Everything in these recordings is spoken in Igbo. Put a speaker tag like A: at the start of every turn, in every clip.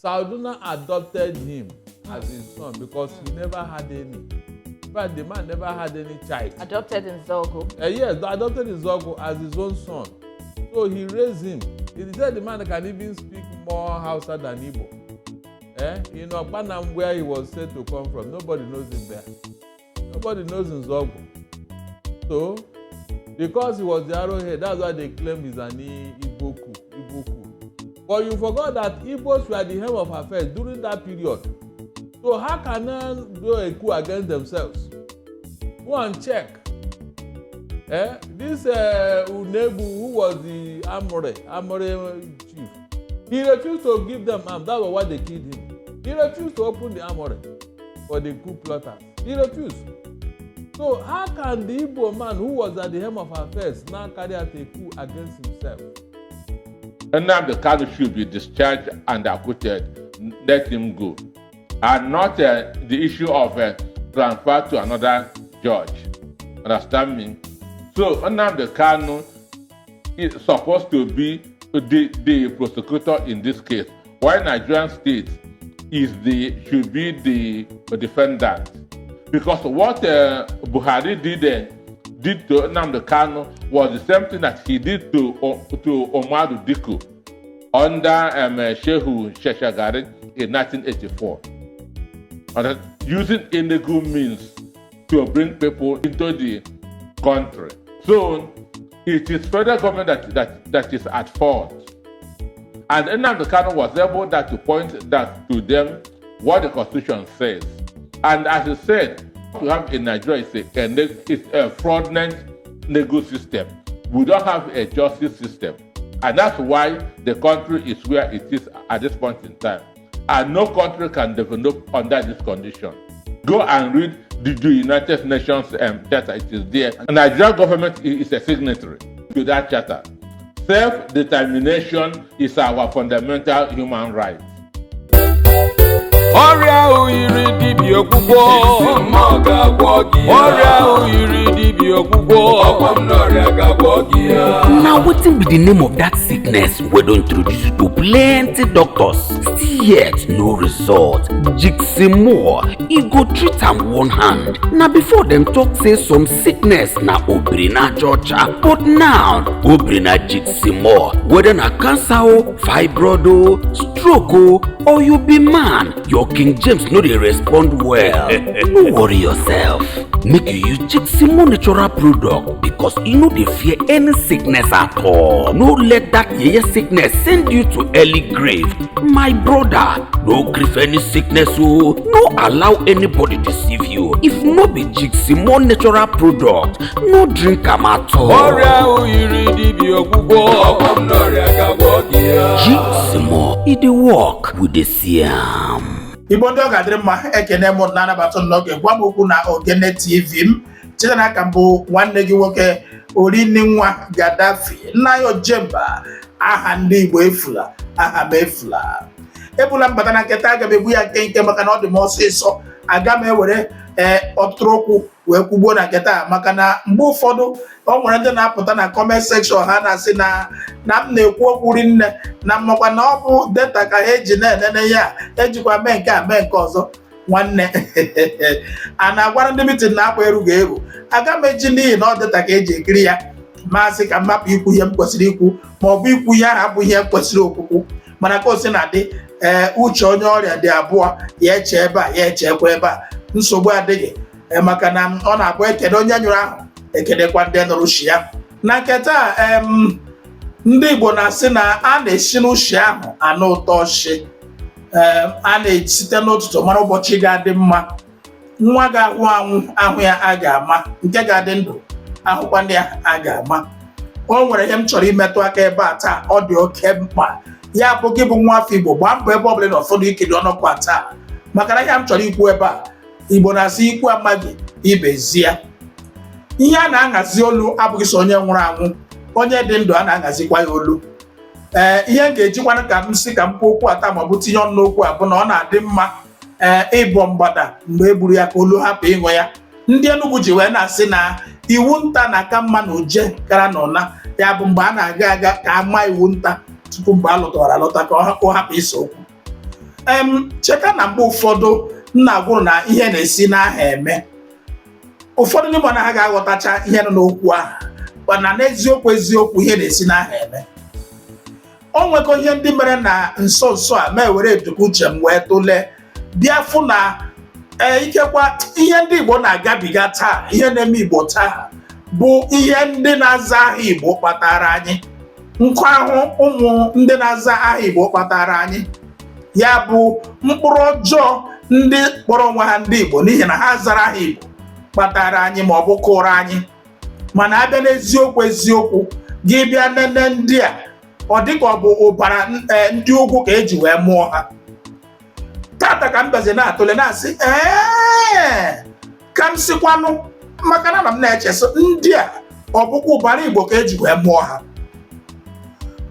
A: Sauduna adopted him as his son because he never had any. But the man never had any child.
B: Adopted in Zogo?
A: Yes, adopted in Zogo as his own son. So he raised him. He said the man can even speak more Hausa than Igbo. In Okpanam, where he was said to come from, nobody knows him there. Nobody knows in Zogo. So, because he was the arrowhead, that's why they claim he's an Igboku. But you forgot that Igbos were the helm of affairs during that period. So how can they do a coup against themselves? Go and check. This Unebu, who was the Amore chief, he refused to give them arms. That was why they killed him. He refused to open the Amore for the coup plotters. He refused. So how can the Igbo man who was at the helm of affairs now carry out a coup against himself?
C: And now the Kanu should be discharged and acquitted. Let him go. And not the issue of transfer to another judge. Understand me? So Nnamdi Kanu is supposed to be the prosecutor in this case, while Nigerian state should be the defendant. Because what Buhari did to Nnamdi Kanu was the same thing that he did to Umaru Dikko under Shehu Sheshagari in 1984. And using illegal means to bring people into the country. So it is federal government that is at fault. And Nnamdi Kanu was able to point that to them what the Constitution says. And as I said, what we have in Nigeria is a fraudulent legal system. We don't have a justice system. And that's why the country is where it is at this point in time. And no country can develop under this condition. Go and read the United Nations charter. It is there. The Nigerian government is a signatory to that charter. Self-determination is our fundamental human right.
D: Ọrịa oyiri dibịa ọgwụgwọ ọrịa oyiri dibịa ọgwụgwọ
E: Now wetin be the name of that sickness we don introduce you to plenty doctors still yet no result. Jiximore, e go treat am one hand. Na before dem talk say some sickness na obrina chocha, but now obrina Jiximore, whether na cancer o, fibroid o, stroke o, or you be man, your King James no dey respond well. No worry yourself. Make you use Jiximore natural product because e no dey fear any sickness at all. No let that yeye sickness send you to early grave. My brother, no grief any sickness o. No allow anybody deceive you. If no be Jiximore natural product, no drink am at all.
D: ọrịa oyiri dibịa ọgwụgwọ
E: Jiximore, e dey work, we dey see am.
F: Igbo ndị ọ ga-adịrị mma ekene m na-anabata n'oge gwa m okwu na Ogene TV m cheta na aka mbụ nwanne gị nwoke Orinwa Gaddafi Nnayo Jemba aha ndị Igbo efula aha m efula ebula mbata na nketa aga m egbu ya nke maka na ọ dị m ọsịsọ aga m ewere ọtụtụ okwu wee kwugbuo na nketa maka na mgbe ụfọdụ o nwere ndị na-apụta na comment section ha na-asị na m na-ekwu okwu rinne na mmakwa na ọ bụ data ka ha eji na-enene ya ejikwa mee nke a mee nke ọzọ nwanne a na-agwara ndị mitin na-akpa erughị eru aga m eji n'ihi na ọ data ka eji ekiri ya masị ka mmapụ ikwu ihe m kwesịrị ikwu ma ọ bụ ikwu ihe ahụ abụ ihe kwesịrị okwukwu mana ka o si na dị uche onye ọrịa dị abụọ ya eche ebe a ya echekwa ebe a nsogbu adịghị maka na ọ na-abụ ekene onye nyụrụ ahụ ekenekwa ndị nụrụ shi ya na nketa ndị Igbo na-asị na a na-esi n'ushi ahụ anụ ụtọ shi a na-esite n'ụtụtụ mara ụbọchị ga-adị mma nwa ga-ahụ anwụ ahụ ya a ga-ama nke ga-adị ndụ ahụkwa ndị a ga-ama o nwere ihe m chọrọ imetụ aka ebe a taa ọ dị oke mkpa ya bụ gị bụ nwa afọ Igbo gbaa mbọ ebe ọbụla na ụfọdụ ikiri ọnọkwa taa maka na ihe m chọrọ ikwu ebe a Igbo na-asị ikwu amaghị ibezie ihe a na-ahazi olu abụghị so onye nwụrụ anwụ onye dị ndụ a na-ahazikwa ya olu ihe m ga-ejikwana ka m si ka m kwuo okwu ata ma ọ bụ tinye ọnụ n'okwu a bụ na ọ na-adị mma ịbọ mgbada mgbe e gburu ya ka olu hapụ ịṅụ ya ndị Enugu ji wee na-asị na iwu nta na-aka mma na oje kara na ụna, ya bụ mgbe a na-aga aga ka ama iwu nta tupu mgbe a lọtara alọta ka ọ hapụ ise okwu. Cheta na mgbe ụfọdụ nna gwụrụ na ihe na-esi n'aha eme, ụfọdụ ndị mmadụ ha ga-aghọtacha ihe nọ n'okwu ahụ, mana n'eziokwu ihe na-esi n'aha eme. O nwekọ ihe ndị mere na nso nso a ma ewere etuku uche m wee tụlee bịa fụ na ikekwa ihe ndị Igbo na-agabiga taa, ihe na-eme Igbo taa bụ ihe ndị na-aza aha Igbo kpatara anyị, nkụ ahụ ụmụ ndị na-aza aha Igbo kpatara anyị, ya bụ mkpụrụ ọjọọ ndị kpọrọ onwe ha ndị Igbo n'ihi na ha zara aha Igbo kpatara anyị ma ọ bụ kụrụ anyị. Mana abịa n'eziokwu gị bịa nene ndị a, ọ dịka ọ bụ ụbara ndị ugwu ka eji wee mụọ ha. Tata ka m bịazi na-atụle na-asị ka m sikwanụ, maka na m na-echeso ndị a ọ bụkwa ụbara Igbo ka eji wee mụọ ha.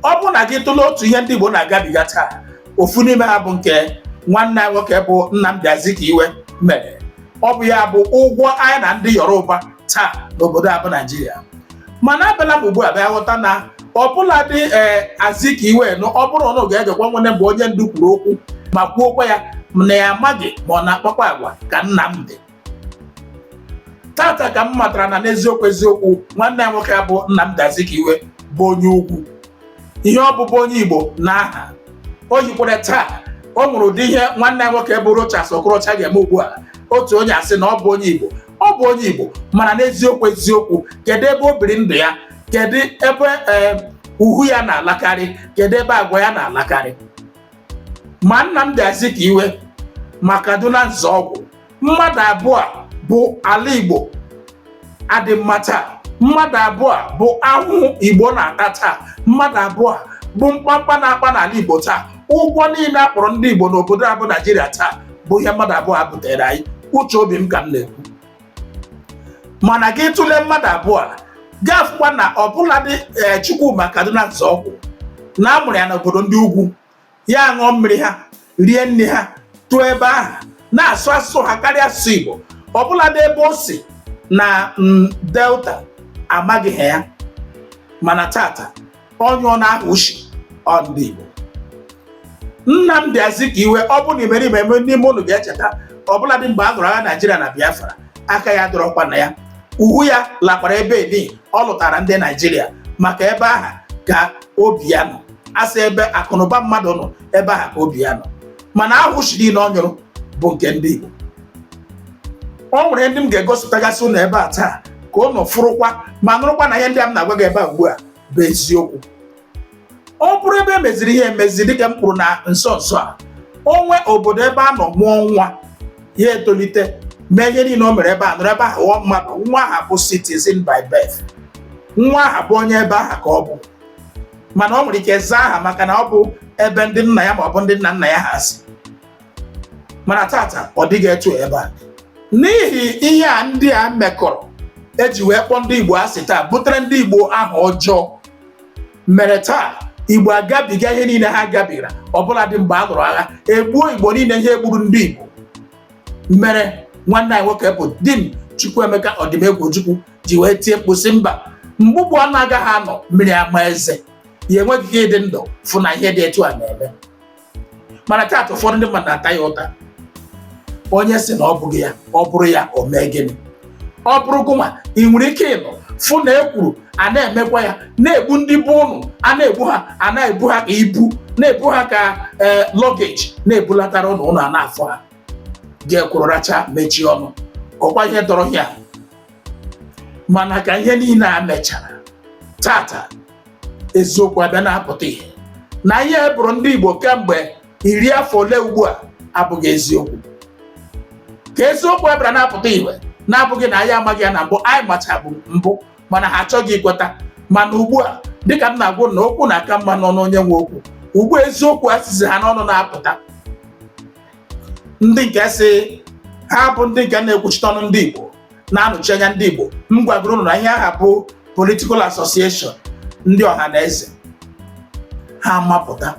F: Ọ bụ na gị tụlee otu ihe ndị Igbo na-agabiga taa, ofu n'ime ha bụ nke nwanne anyị nwoke bụ Nnamdi Azikiwe mere. Ọ bụ ya bụ ụgwọ anyị na ndị Yoruba taa n'obodo a bụ Naijiria. Mana abịala m ugbu a bịa ghọta na ọbụla dị Azikiwe nụ, ọ bụrụ na ọ ga-egekwa nwene mgbe onye ndu kwuru okwu ma kwuokwa ya na ya amaghị ma ọ na-akpakwa agwa ka Nnamdi. Tata ka m matara na n'eziokwu nwanne ya nwoke bụ Nnamdi Azikiwe bụ onye ugwu, ihe ọ bụbụ onye Igbo n'aha. O yikwara taa o nwere ụdị ihe nwanne ya nwoke bụ Rochas Okorocha ga-eme ugbu a. Otu onye asị na ọ bụ onye Igbo, ọ bụ onye Igbo, mana n'eziokwu kedu ebe o biri ndụ ya, kedu ebe uhu ya na-alakarị, kedu ebe agwa ya na-alakarị. Ma Nnamdi Azikiwe ma Kaduna Nzọgwụ, mmadụ abụọ bụ ala Igbo adị mma taa, mmadụ abụọ bụ ahụhụ Igbo na-ata taa, mmadụ abụọ bụ mkpamkpa na-akpa n'ala Igbo taa. Ụgwọ niile akpọrọ ndị Igbo n'obodo a bụ Naijiria taa bụ ihe mmadụ abụọ butere anyị. Uche obi m ka m na-ekwu. Mana gị tụlee mmadụ abụọ gafụkwa na ọbụladị Chukwuma Kaduna Nzọgwụ na amụrụ ya n'obodo ndị ugwu, ya ṅụọ mmiri ha, rie nri ha, tụọ ebe ahụ, na-asụ asụsụ ha karịa asụsụ Igbo. Ọbụladị ebe o si na Delta amaghị ha ya, mana tata onye ọ na-ahụ ushi ọ ndị Igbo. Nnamdi Azikiwe ọ bụ na imeriime n'ime ụlọ ga-echeta ọbụladị mgbe a lụrụ agha Naijiria na Biafra, aka ya dọrọkwa na ya, uhu ya lakwara ebe ni ọ lụtara ndị Naijiria, maka ebe aha ka obi ya nọ. Asị ebe akụnụba mmadụ nọ, ebe aha ka obi ya nọ. Mana ahụshi niile ọ nyụrụ bụ nke ndị Igbo. O nwere ndị m ga-egosipụtagasị ụlọ ebe a taa ka ụnụ fụrụkwa ma nụrụkwa na ihe ndị a m na-agwa gị ebe a ugbu a bụ eziokwu. Ọ bụrụ ebe emeziri ihe emezi dịka m kwuru na nso nso a, onwe obodo ebe a nọ mụọ nwa ya etolite mee ihe niile o mere ebe a, nọrọ ebe ahụ ghọọ mmadụ, nwa aha bụ citizen by birth, nwa aha bụ onye ebe aha ka ọ bụ. Mana ọ nwere ike zaa aha maka na ọ bụ ebe ndị nna ya ma ọ bụ ndị nna nna ya ha si. Mana tata ọ dịghị etu ebe a, n'ihi ihe a ndị a mekọrọ eji wee kpọọ ndị Igbo asị taa, butere ndị Igbo aha ọjọọ, mere taa Igbo agabiga ihe niile ha gabigara. Ọbụladị mgbe a lụrụ agha egbuo Igbo niile ihe egburu ndị Igbo, mere nwanne anyị nwoke bụ Dim Chukwuemeka Odimegwuchukwu ji wee tie mkpu sị mba, mgbugbu ọ na-agaghị anọ mmiri ama eze, ya enweghị ike ịdị ndụ fụ na ihe dị etu a na-eme. Mana taata ụfọdụ ndị mmadụ na-ata ya ụta. Onye sị na ọ bụghị ya, ọ bụrụ ya o mee gịnị? Ọ bụrụ gụnwa ị nwere ike ịnọ fụ na ekwuru a na-emekwa ya, na-egbu ndị bụ ụnụ, a na-egbu ha, a na-ebu ha ka ibu, na-ebu ha ka luggage, na-ebulatara ụnụ a na-afọ ha, ga-ekwuru racha mechie ọnụ. Ọkwa ihe dọrọ ya. Mana ka ihe niile a mechara tata, eziokwu abịa na-apụta ihe na ihe bụrụ ndị Igbo kemgbe 10 afọ ole ugbu a abụghị eziokwu. Ka eziokwu abịara na-apụta ihe na-abụghị na anyị amaghị ya na mbụ, anyị machabụ mbụ mana ha achọghị ikweta. Mana ugbu a dịka m na-agwụ na okwu na-aka mma n'ọnụ onye nwe okwu, ugbu eziokwu asizi ha n'ọnụ na-apụta. Ndị nke si ha bụ ndị nke na-ekwuchite ọnụ ndị Igbo, na-anọchi anya ndị Igbo, m gwagoro unu na ihe aha bụ political association ndị Ohaneze, ha mapụta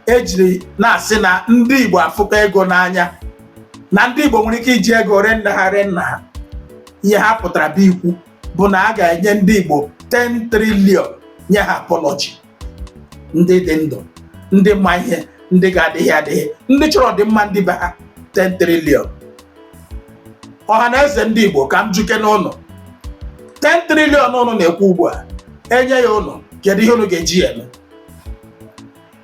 F: ejiri na-asị na ndị Igbo afụkọ ego n'anya, na ndị Igbo nwere ike iji ego ree nna ha ree nna ha. ihe ha pụtara bụ ikwu bụ na a ga-enye ndị Igbo 10 trillion nye ha apology. Ndị dị ndụ, ndị ma ihe, ndị ga-adịghị adịghị, ndị chọrọ ọdịmma ndị be ha 10 trillion. Ohaneze ndị Igbo ka m juke n'ụnụ 10 trillion ụnụ na-ekwu ugbu a, enye ya ụnụ, kedu ihe ụnụ ga-eji eme?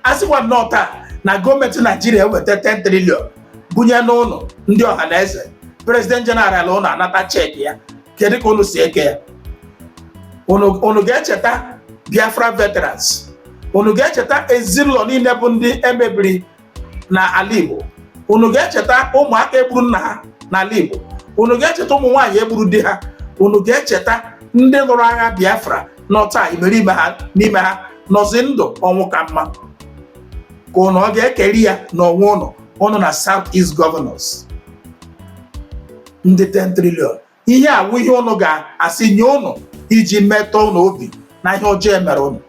F: A sịkwa nnọọ taa na gọọmenti Naijiria eweta 10 trillion bunye n'ụnụ ndị Ohaneze, President General ụnụ anata cheki ya, kedu ka ụnụ si eke ya? Ụnụ ga-echeta Biafra veterans, ụnụ ga-echeta ezinụlọ niile bụ ndị emebiri na ala Igbo, ụnụ ga-echeta ụmụaka egburu nna ha n'ala Igbo, ụnụ ga-echeta ụmụ nwaanyị egburu di ha, ụnụ ga-echeta ndị lụrụ agha Biafra nọta imeribe ha n'ime ha nọzi ndụ ọnwụ ka mma, ka ụnụ ọ ga-ekeri ya n'onwe ụnụ na South East Governors. Ndị 10 trillion ihe awụ ihe ụnụ ga-asị nye ụnụ iji metọ ụnụ obi na ihe ọjọọ emere ụnụ.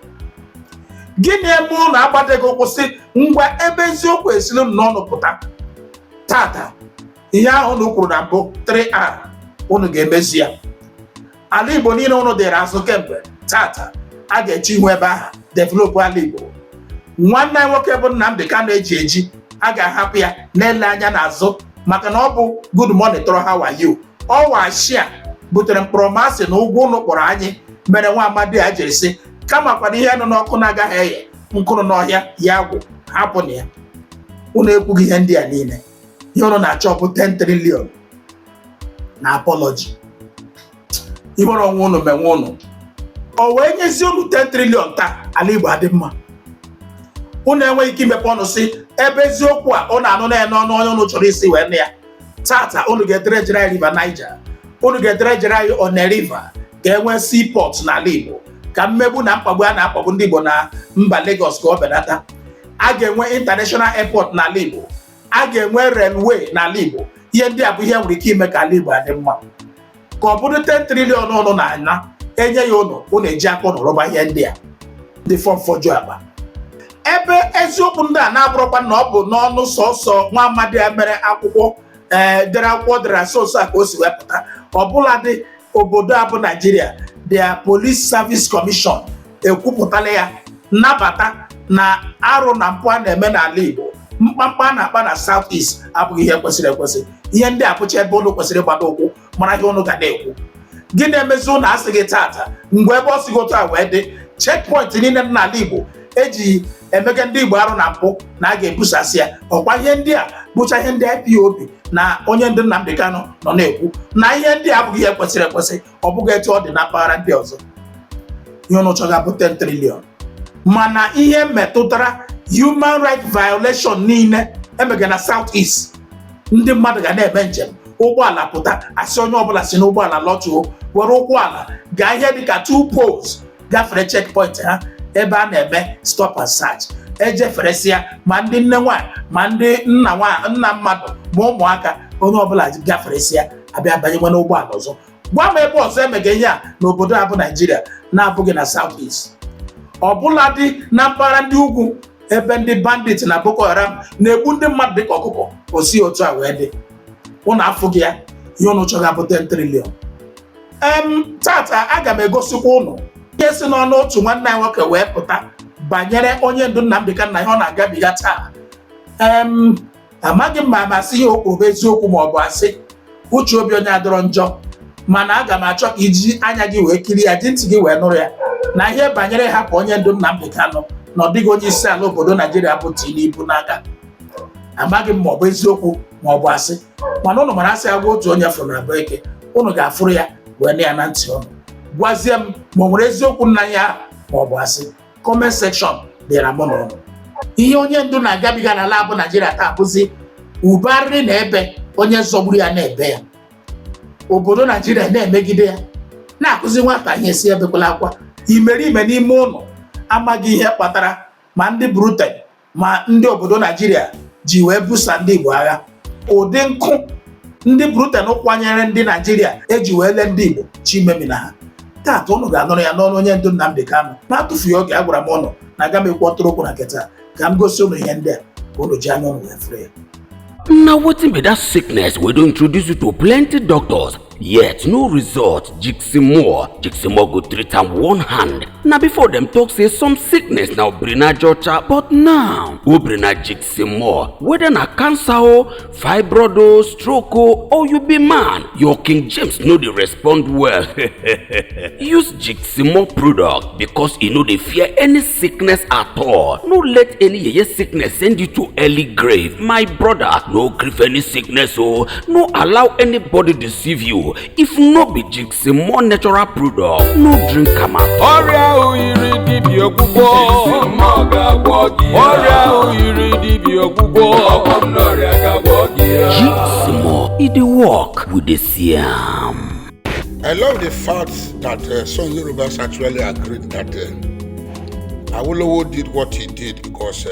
F: Gịnị eme ụnụ agbadego kwụsị ngwa ebe eziokwu esiri n'ọnụ pụta tata? Ihe ahụ ụnụ kwuru na mbụ 3R ụnụ ga-emezi ya. Ala Igbo niile ụnụ dịrị azụ kemgbe tata a ga-eji ihu ebe ahụ developụ ala Igbo. Nwanne anyị nwoke bụ Nnamdi Kanu eji a ga-ahapụ ya n'ele anya n'azụ maka na ọ bụ good morning tọrọ how are you. Ọwa shia butere mkpọrọmasị na ụgwọ ụnụ kpọrọ anyị mere nwa amadi a jiri sị kama kwado ihe nọ n'ọkụ na-agaghị eghe nkụrụ n'ọhịa ya gwụ hapụ na ya. Ụnụ ekwughị ihe ndị a niile. Ihe ụnụ na-achọ bụ 10 trillion na apology. Ihere ọnwụ ụnụ menwe ụnụ. O wee nyezi ụnụ 10 trillion taa ala Igbo adị mma. Ụnụ enweghị ike imepe ọnụ sị ebe eziokwu a ụnụ anụ na n'ọnụ onye ụnụ chọrọ isi wee nụ ya. Tata ụnụ ga-ederejere anyị River Niger, ụnụ ga-ederejere anyị One River, ga-enwe seaport n'ala Igbo, ka mmegbu na mkpagbu a na-akpagbu ndị Igbo na mba Lagos ka ọ belata. A ga-enwe international airport n'ala Igbo, a ga-enwe railway n'ala Igbo. Ihe ndị a bụ ihe nwere ike ime ka ala Igbo adị mma. Ka ọ bụrụ 10 trillion ụnụ na-anya enye ya ụnụ eji aka ụnụ rụba ihe ndị a ndị fọmfọju agba. Ebe eziokwu ndị a na-abụrụkwa na ọ bụ n'ọnụ sọsọ nwa amadi a mere akwụkwọ dere akwụkwọ dere asọsọ a ka o si wepụta. Ọbụladị obodo a bụ Nigeria, their Police Service Commission ekwupụtala ya nnabata na arụ na mpụ a na-eme n'ala Igbo. Mkpamkpa a na-akpa na South East abụghị ihe kwesịrị ekwesị. Ihe ndị abụcha ebe ụnụ kwesịrị ịgbado ụkwụ mara ihe ụnụ ga na-ekwu. Gịnị emezi ụnụ asị gị tata mgbe ebe ọ sigo otu a wee dị checkpoint niile dị n'ala Igbo eji emega ndị Igbo arụ na mpụ na a ga-ebusasị ya? Ọkwa ihe ndị a bụcha ihe ndị IPOB na onye ndị Nnamdi Kanu nọ na-ekwu na ihe ndị abụghị ihe kwesịrị ekwesị, ọ bụghị etu ọ dị na mpaghara ndị ọzọ. Ihe ụnụ chọga bụ 10 trillion. Mana ihe metụtara human rights violation niile emega na South East, ndị mmadụ ga na-eme njem, ụgbọala pụta asị onye ọbụla si n'ụgbọala lọtuo were ụgbọala gaa ihe dịka 2 poles gafere checkpoint ha ebe a na-eme stop and search. Ejeferesịa ma ndị nne nwaanyị ma ndị nna mmadụ ma ụmụaka, onye ọbụla gaferesịa abịa banye n'ụgbọala ọzọ. Gwa m ebe ọzọ emega ihe a n'obodo a bụ Naijiria na-abụghị na South East. Ọbụladị na mpaghara ndị ugwu ebe ndị bandit na Boko Haram na-egbu ndị mmadụ dịka ọkụkọ, o si otu a wee dị. Ụnụ afụghị ya. Ihe ụnụ chọga bụ 10 trillion. Tata aga m egosikwa ụnụ ihe si n'ọnụ otu nwanne anyị nwoke wee pụta banyere onye ndu Nnamdi Kanu na ihe ọ na-agabiga taa. Amaghị m ma amasị ihe okwu bụ eziokwu ma ọ bụ asị. Uche obi onye adọrọ njọ, mana aga m achọ ka iji anya gị wee kiri ya, ji ntị gị wee nụrụ ya, na ihe banyere hapụ onye ndu Nnamdi Kanu na ọ dịghị onye isi ala obodo Naijiria bụ Tinubu n'aka. Amaghị m ma ọ bụ eziokwu ma ọ bụ asị, mana ụnụ mara asị agwa otu onye fụrụ na be eke, ụnụ ga-afụrụ ya wee nụ ya na ntị ọnụ. Gwazie m ma ọ nwere eziokwu nna ya ma ọ bụ asị. Comment section dịra mụ na ụnụ. Ihe onye ndu na-agabiga n'ala abụ Naijiria taa bụzi ụbarịrị na ebe onye zọgburu ya na-ebe ya. Obodo Naijiria na-emegide ya, na-akụzi nwata ihe si ebekwala akwa. Imerime n'ime ụlọ amaghị ihe kpatara ma ndị Britain ma ndị obodo Naijiria ji wee busa ndị Igbo agha. Ụdị nkụ ndị Britain kwanyere ndị Naijiria eji wee lee ndị Igbo chimemina ha. Tata ụnụ ga-anụrụ ya n'ọnụ onye ndu Nnamdi Kanu. Na-atụfughị oge agwara m ụnụ na aga m ekwu ọtụrụ okwu na nketa ka m gosi ụnụ ihe ndị a ka ụnụ ji anya ụnụ wee fere ya.
E: Now wetin be that sickness we don introduce you to plenty doctors yet no result. Jiximo go treat am one hand. Now before them talk say some sickness now brina jocha, but now who brina Jiximo? Whether na cancer o, fibroid o, stroke o, or you be man, your King James no dey respond well. Use Jiximo product because you no dey fear any sickness at all. No let any sickness send you to early grave. My brother, no grief any sickness o. No allow anybody deceive you. If no be Jiximo natural product, no drink am at all.
D: Ọrịa oyiri dibịa ọgwụgwọ. Jiximo ga-agwọ gị ya. Ọrịa oyiri dibịa ọgwụgwọ. Ọgwụ n'ọrịa ga-agwọ gị ya.
E: Jiximo, e dey work with the Siam.
B: I love the fact that some Yorubas actually agreed that Awolowo did what he did because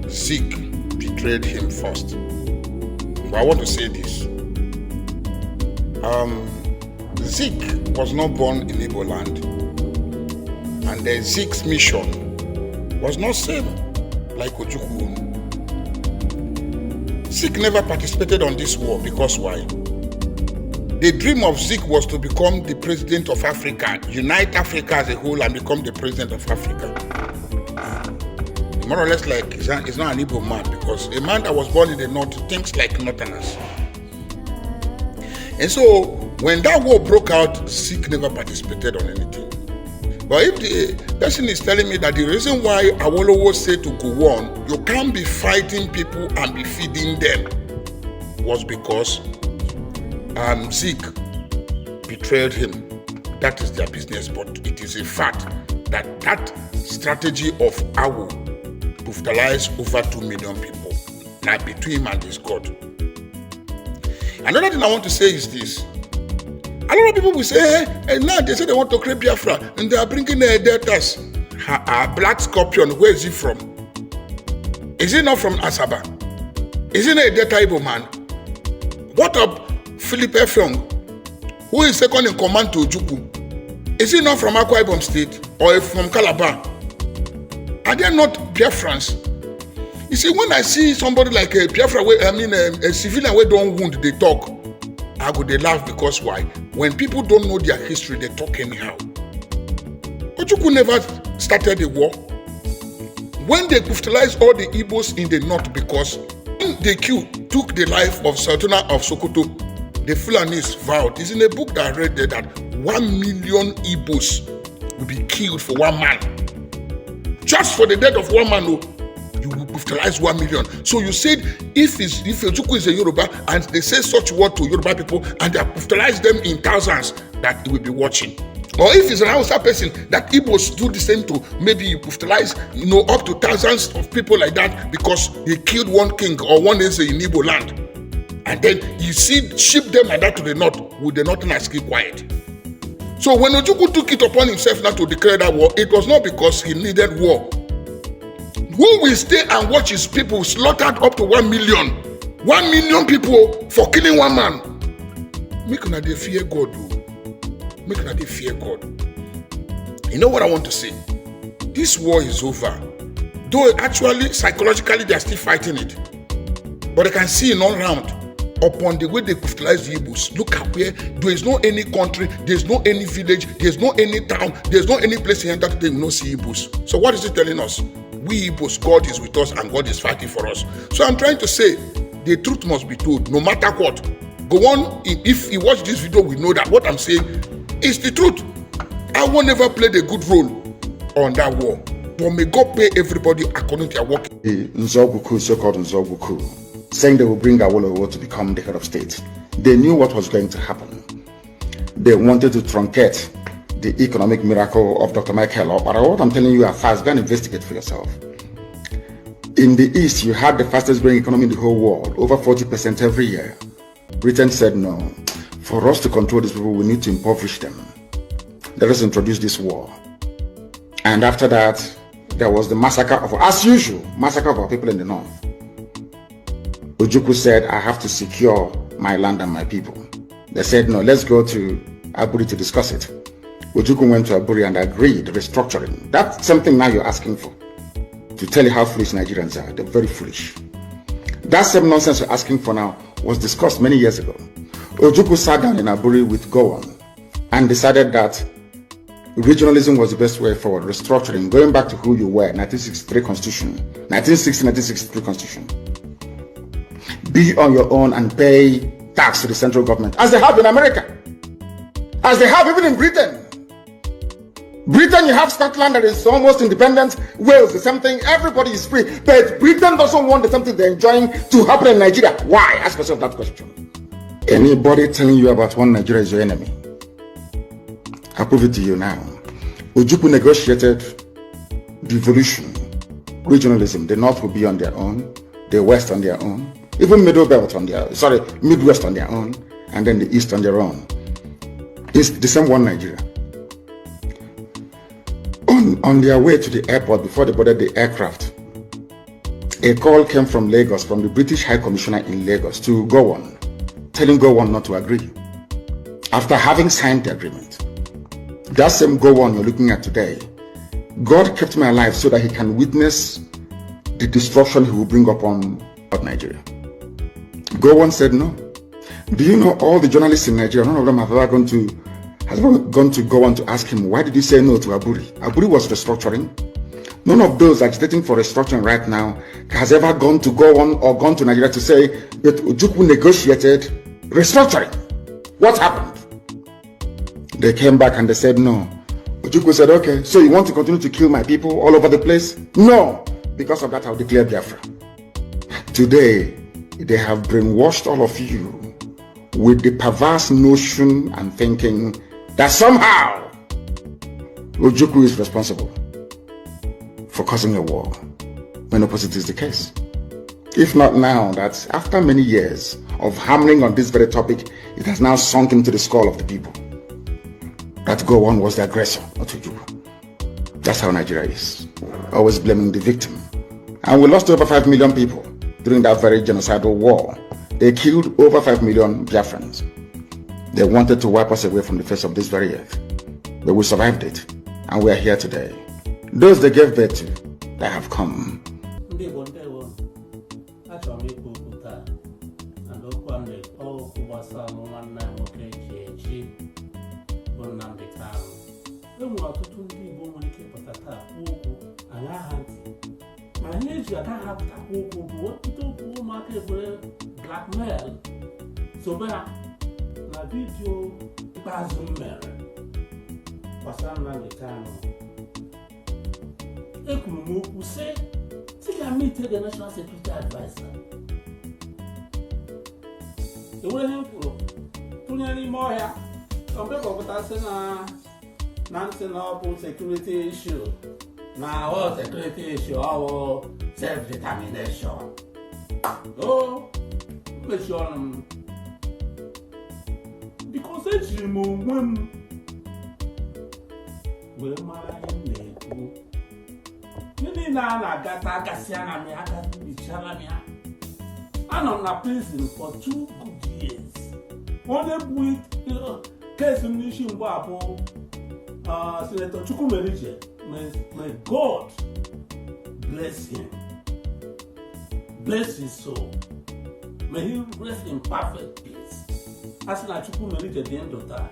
B: Zik betrayed him first. But I want to say this. Zik was not born in Igbo land. And Zik's mission was not same like Ojukwu. Zik never participated on this war because why? The dream of Zik was to become the president of Africa, unite Africa as a whole and become the president of Africa. More or less like he's not an Igbo man because a man that was born in the north thinks like northerners. And so when that war broke out, Zik never participated on anything. But if the person is telling me that the reason why Awolowo said to go on, you can't be fighting people and be feeding them, was because Zik betrayed him. That is their business, but it is a fact that that strategy of Awo brutalized over 2 million people. Now between him and his God. Another thing I want to say is this. A lot of people will say, hey, now they say they want to create Biafra and they are bringing deltas. A black scorpion, where is he from? Is he not from Asaba? Is he not a Delta Igbo man? What of Philip Effiong, who is second in command to Ojukwu? Is he not from Akwa Ibom State or from Calabar? Are they not Biafrans? You see, when I see somebody like a Biafra, a civilian who don't wound, they talk, I go they laugh because why? When people don't know their history, they talk anyhow. Ojukwu never started a war. When they brutalized all the Igbos in the north because the coup took the life of Sultana of Sokoto, the Fulanis vowed. It's in a book that I read there that 1 million Igbos will be killed for one man. Just for the death of one man, you will brutalize 1 million. So you said if Ojukwu is a Yoruba and they say such word to Yoruba people and they brutalize them in thousands, that he will be watching. Or if it's an Hausa person that Igbos do the same to, maybe you brutalize, up to thousands of people like that because they killed one king or one Eze in Igbo land. And then you ship them like that to the north, with the northerners keep quiet. So when Ojukwu took it upon himself not to declare that war, it was not because he needed war. Who will stay and watch his people slaughtered up to 1 million? 1 million people for killing one man. Make una dey fear God. Make una dey fear God. You know what I want to say? This war is over. Though actually, psychologically, they are still fighting it. But I can see in all round, upon the way they brutalize the Igbos, look at where there is no any country, there is no any village, there is no any town, there is no any place in that they will not see Igbos. So what is it telling us? We Igbos, God is with us and God is fighting for us. So I'm trying to say, the truth must be told, no matter what. Go on, if you watch this video, we know that what I'm saying is the truth. I will never play the good role on that war. But may God pay everybody according to their work.
G: The Nzogbuku, so-called Nzogbuku, saying they will bring Awolowo to become the head of state. They knew what was going to happen. They wanted to truncate the economic miracle of Dr. Michael. But what I'm telling you are fast, go and investigate for yourself. In the East, you had the fastest growing economy in the whole world, over 40% every year. Britain said no. For us to control these people, we need to impoverish them. Let us introduce this war. And after that, there was the massacre of, as usual, massacre of our people in the north. Ojukwu said, I have to secure my land and my people. They said, no, let's go to Aburi to discuss it. Ojukwu went to Aburi and agreed restructuring. That's something now you're asking for. To tell you how foolish Nigerians are. They're very foolish. That same nonsense you're asking for now was discussed many years ago. Ojukwu sat down in Aburi with Gowon and decided that regionalism was the best way forward, restructuring, going back to who you were, 1963 Constitution, 1963 Constitution. Be on your own and pay tax to the central government, as they have in America, as they have even in Britain. Britain, you have Scotland that is almost independent, Wales, the same thing, everybody is free, but Britain doesn't want the same thing they're enjoying to happen in Nigeria. Why? Ask yourself that question. Anybody telling you about one Nigeria is your enemy. I'll prove it to you now. Ojukwu negotiated devolution, regionalism. The North will be on their own, the West on their own, even Midwest on their own, and then the East on their own. It's the same one Nigeria. On their way to the airport, before they boarded the aircraft, a call came from Lagos, from the British High Commissioner in Lagos to Gowon, telling Gowon not to agree. After having signed the agreement, that same Gowon you're looking at today, God kept me alive so that he can witness the destruction he will bring upon Nigeria. Gowon said no. Do you know all the journalists in Nigeria, none of them have ever gone to Gowon to ask him, why did you say no to Aburi? Aburi was restructuring. None of those agitating for restructuring right now has ever gone to Gowon or gone to Nigeria to say that Ojukwu negotiated restructuring. What happened? They came back and they said no. Ojukwu said, okay, so you want to continue to kill my people all over the place? No. Because of that, I'll declare Biafra. Today, they have brainwashed all of you with the perverse notion and thinking that somehow Ojukwu is responsible for causing a war, when opposite is the case. If not now, that after many years of hammering on this very topic, it has now sunk into the skull of the people that Gowon was the aggressor, not Ojukwu. That's how Nigeria is, always blaming the victim. And we lost over 5 million people during that very genocidal war. They killed over 5 million Biafrans. They wanted to wipe us away from the face of this very earth. But we survived it, and we are here today. Those they gave birth to, they have come.
H: Ndigbo ndewo, achọrọ m ikwu okwu taa, and okwu a na-ekwu okwu gbasara nwanne m nwoke echi bụ Nnamdi Kanu. Enwere ọtụtụ ndị Igbo nwere ike ịpụta taa kwuo okwu anyị aha ntị, ma ihe eji agaghị apụtakwa okwu bụ wepụta okwu ụmụaka ebere blackmail sobe ha na vidiyo ikpeazụ m mere gbasara Nnamdi Kanu. Ekwuru m okwu sị ka meet the National Security Advisor. Enwere ihe m kwuru tụnye n'ime ọhịa mgbe kọpụta sị na ntị na ọ bụ security issue na ọ security issue ọ self-determination. Mmechi ọnụ m because ejiri m onwe m wee mara ihe m na-ekwu. Ndị na-agata agasịa na m ya, agasibichara m ya. Anọ m na prison for 2 good years. Onye bụ kesi m n'isi mgbe abụọ Senator Chukwumerije. May God bless him, bless his soul. May he rest in perfect peace. Asị na Chukwumerije dị ndụ taa,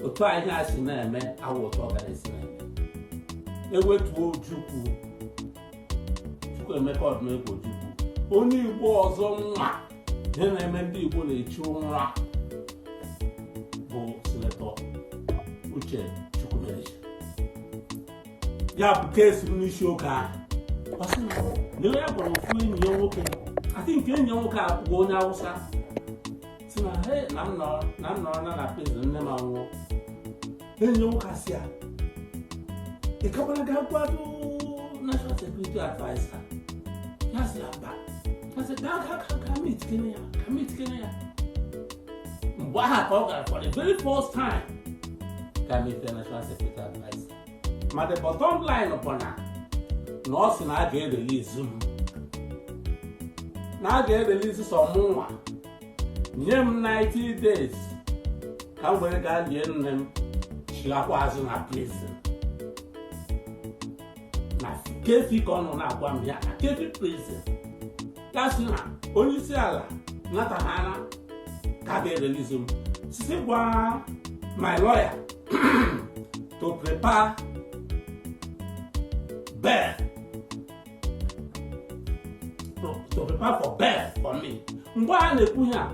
H: otu anyị asị na-eme awụ otu ọ gara esi na-eme. Ewetuo Ojukwu Emeka Ọdụmegwu Ojukwu, onye Igbo ọzọ nwa ihe na-eme ndị Igbo na-echi ụra bụ Senator Uche Chukwumerije. Ya bụ kesi m n'isi ụka ahụ. Ọ sị na ya gwara ofu enyi ya nwoke, adị nke enyi ya nwoke a bụ onye Hausa, sị na m nọrọ na prison nne m anwụọ. Enyi ya nwoke asị ya, ị kakwara ga-agwado National Security Advisor. Ya sị ya mba. Ya sị ka meet kene ya. Mgbe aha ka ọ gara for the very first time ka meet the National Security Advisor. Ma the bottom line upon her, na ọ sị na a ga-erelease m. Na a ga-erelease sọmụnwa. Nye m 90 days ka m were gaa lie nne m chigakwa azụ na prison. Na kefi ka ọ nọ na-agwa m ya na kefi prison. Ya sị na onye isi ala natahara ka ga-release m sisi gwa my lawyer to prepare bail to prepare for bail for me. Mgbe a na-ekwu ya,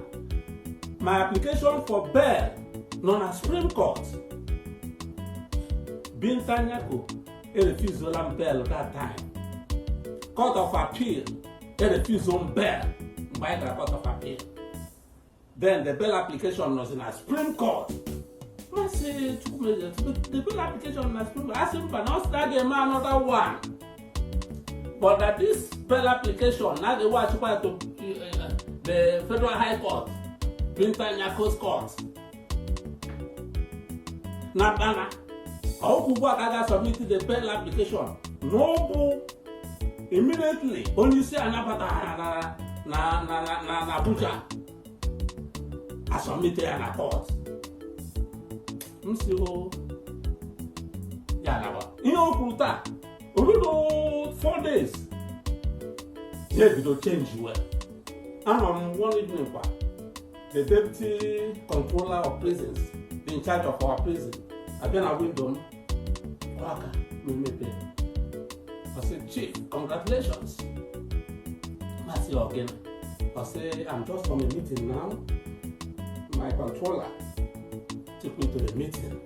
H: my application for bail nọ na Supreme Court. Binta Nyako refused bail that time. Court of Appeal refused bail by the Court of Appeal. Then the bail application was in a Supreme Court. I say, the bail application in a Supreme Court. I said, but now start another one. But that this bail application, now they watch to the Federal High Court, Binta Nyako's court. Now, how Kubuakaga submitted the bail application? No, immediately. Only say Anapata na Abuja. I submitted an court. Msio, yeah, now. You know, Kuta. Although 4 days, yeah, we don't change well. And on one evening, the deputy controller of prisons, in charge of our prison, I've been a window. I said, Chief, congratulations. I said, again. I said, I'm just from a meeting now. My controller took me to the meeting.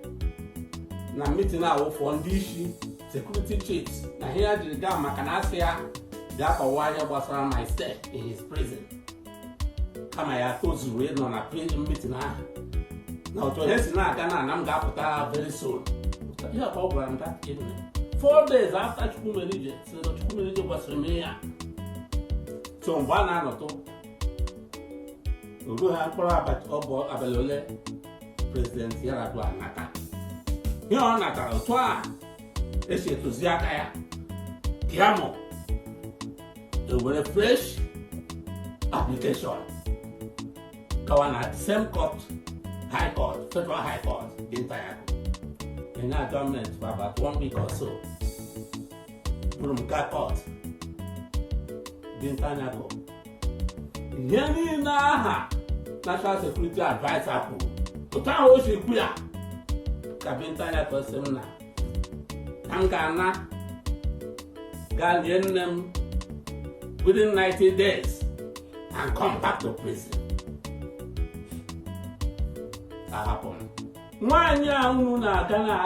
H: Now, meeting now for Ndishi. Security chiefs. Now here the guy Makanasia, that for why was around my stay in his prison. Come I told you we on a prison meeting now. Now to his now Ghana and I'm gonna very soon. Yeah, program that evening. 4 days after Chukumelije, so the Chukumelije was remaining. So 1 hour or two. We do have about Obo Abelole, President Yaradua Nata. Here on Nata, toi. Esse Tuziakaya, Kiamo, they were a fresh application. Going at the same court, High Court, Federal High Court in Tayako. In our government for about 1 week or so. Burumka Court, in Tayako. Yeni Naha, National Security Advisor, Utah Oshikuya, Kabintayako Seminar. Angana Ghanaian within 90 days and come back to prison. That happened. One year, Ghana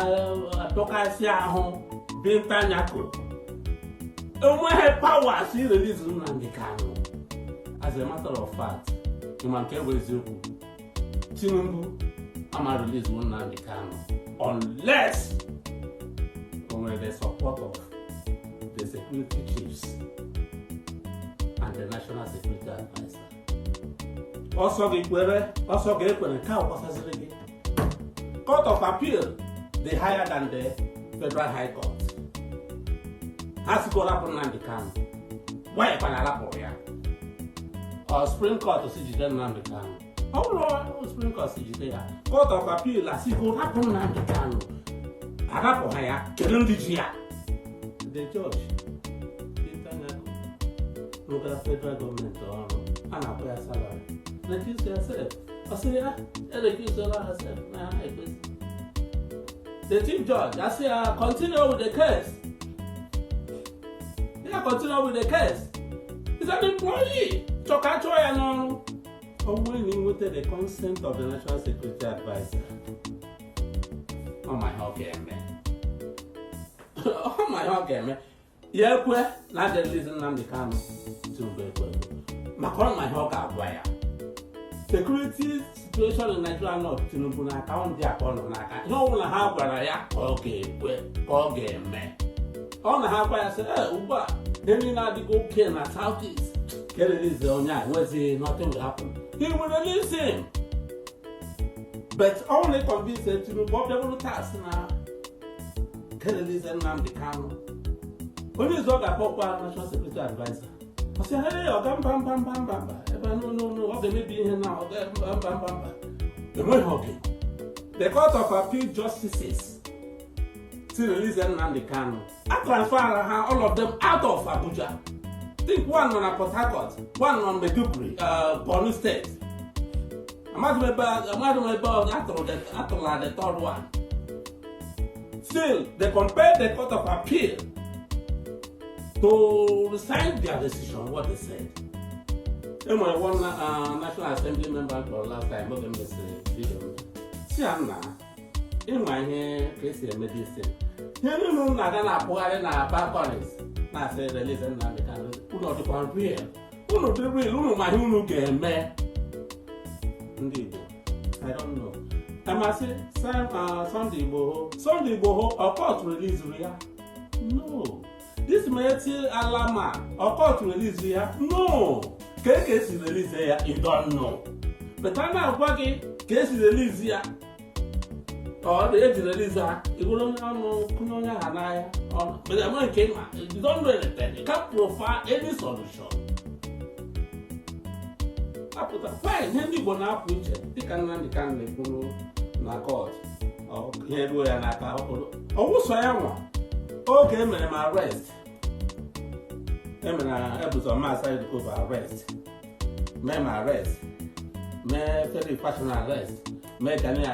H: Tokasi home, Binta Nyako. And when her power, she released Ndigbo. As a matter of fact, you man care with you. Tinubu, I'm a release Ndigbo. Unless with the support of the security chiefs and the National Security Advisor. Also, Court of Appeal, they higher than the Federal High Court. Has to go up on Ndigbo. Why can I lap for ya? Or Supreme Court to see Ndigbo. How long Supreme Court see there? Court of Appeal, has to go up on Ndigbo. Agapohaya, Kerundijia. The judge, look at the federal government and I pay a salary. Let you say yourself. I say, herself. The chief judge, I say, continue with the case. Yeah, continue with the case. He's an employee. Chokachoya no. When with the consent of the National Security Advisor. Oh my okay, man. Oh my okay, man. Yeah, not the reason I'm the kind to be Macron, my hawk wire. Security situation in Nigeria not Tinubu na account their corner. No one have okay, man. On the half I said, Uba, then you know the go kill na Southeast. Get it is the only where nothing will happen. He will release him. But only convince him to move up the task now. Kennedy and Ndigbo. When you talk about National Security Advisor, I say, hey, no, what they may be here now, the more hockey. The Court of Appeal Justices to release Ndigbo. I transfer all of them out of Abuja. Think one on Port Harcourt, one on Maiduguri, Borno State. Amadou atụrụ the third one. Still, they compelled the Court of Appeal to rescind their decision, what they said. And when one National Assembly member for last time, what they say, see, Anna, in my hair, case medicine. You know, not an apple and a balconies. I said, the listen, and the can put out the one real. Who know the real, who my who get me? Ndigbo, I don't know. I must say, Ndigbo, of course, release Ria. No. This Meti Alama, of course, release Ria. No. Case release here, you don't know. But I'm not working, case release here. Or the age release here, you will not know Kunoya Hanaya. But the man came out, you don't know anything. You can't provide any solution. Fine, Ndigbo na preach it. They can na court. Oh, here do ya na ka. Oh, so ya wa. Okay, me ma arrest. Me na ebuso ma side over arrest. Me ma arrest. Me very fashion arrest. Me can you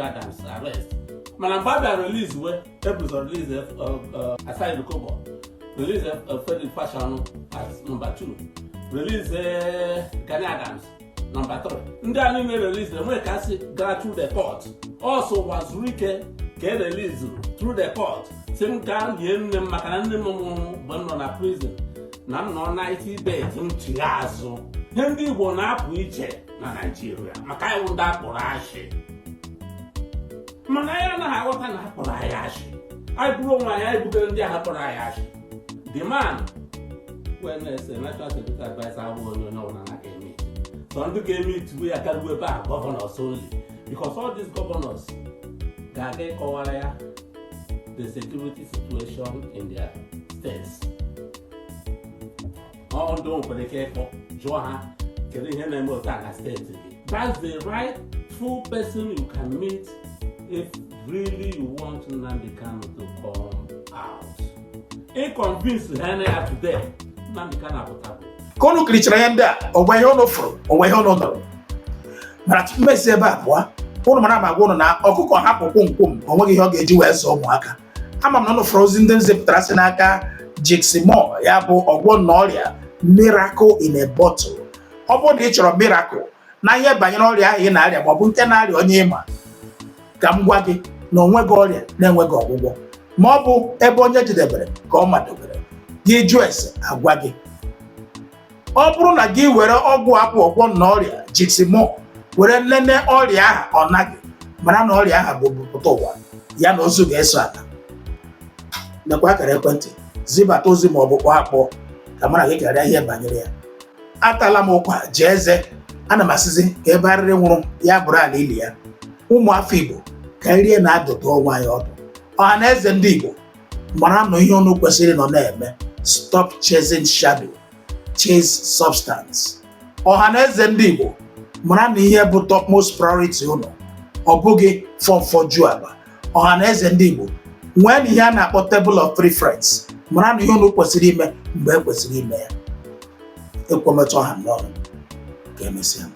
H: Adams arrest. Man Baba release we ebuso release aside the cover. Release very fashion as number 2. Release Gani Adams, number 3. Ndị anyị release them when can see go through the court. Also was Rike get released through the court. Same time ye nne maka na nne m nọ na prison. Na m nọ 90 days nchiri azụ. Ihe ndị Igbo na-apụ iche na Nigeria maka iwu ndị akpọrọ ashị. Mana anyị anaghị aghọta na akpọrọ anyị ashị. Anyị bụrụ onwe anyị bugara ndị agha kpọrọ anyị ashị. The man when there's a national security advisor, I will know when I can meet. So I'm going to meet we can go back governors only. Because all these governors, they cover the security situation in their states. All don't but they care for Johan, getting him and Motana state. That's the rightful person you can meet if really you want Nnamdi Kanu to come out. He convinced Henry today.
F: Ka unu kirichara ya ndị a ọgwa ihe ọnụ fụrụ ọgwa ihe ọnụ dọrọ mana tupu mmesi ebe a pụọ ụnụ mara ma gwa ụnụ na ọkụkọ hapụ kwomkwom onweghị ihe ọ ga-eji wee zụọ ụmụaka ama m na ụnụ fụrụ ozi ndị nzipụtara si n'aka Jiximo ya bụ ọgwọ na ọrịa miracle in a bottle. Ọ bụrụ na ị chọrọ miracle na ihe banyere ọrịa ahụ ị na-arịa ma ọ bụ nke na-arịa onye ịma ka m gwa gị na onweghị ọrịa na-enweghị ọgwụgwọ ma ọ bụ ebe onye jedebere ka ọ madobere gị jụọ ese agwa gị. Ọ bụrụ na gị were ọgwụ apụ ọgwọ na ọrịa Jiximo were nlele ọrịa ahụ ọ naghị mara na ọrịa ahụ bụ bupụta ụwa ya na ozu ga-eso aka. Lekwa akara ekwentị zibata ozi ma ọ bụ kpọọ akpọ ka mara gị karịa ihe banyere ya. Atala m ụkwa jee eze ana m asịzi ka ebe arịrị nwụrụ ya bụrụ ala ili ya. Ụmụ afọ Igbo ka nrie na-adụtụ ọnwa ya ọdụ. Ohaneze ndị Igbo mara na ihe unu kwesịrị nọ na-eme. Stop chasing shadow, chase substance. Ohaneze ndị Igbo mara na ihe bụ topmost priority unu ọ bụghị fọmfọju aba. Ohaneze ndị Igbo nwee na ihe a na-akpọ table of preference mara na ihe unu kwesịrị ime mgbe e kwesịrị ime ya. Ekwemetụ ọha n'ọrụ ka emesịa.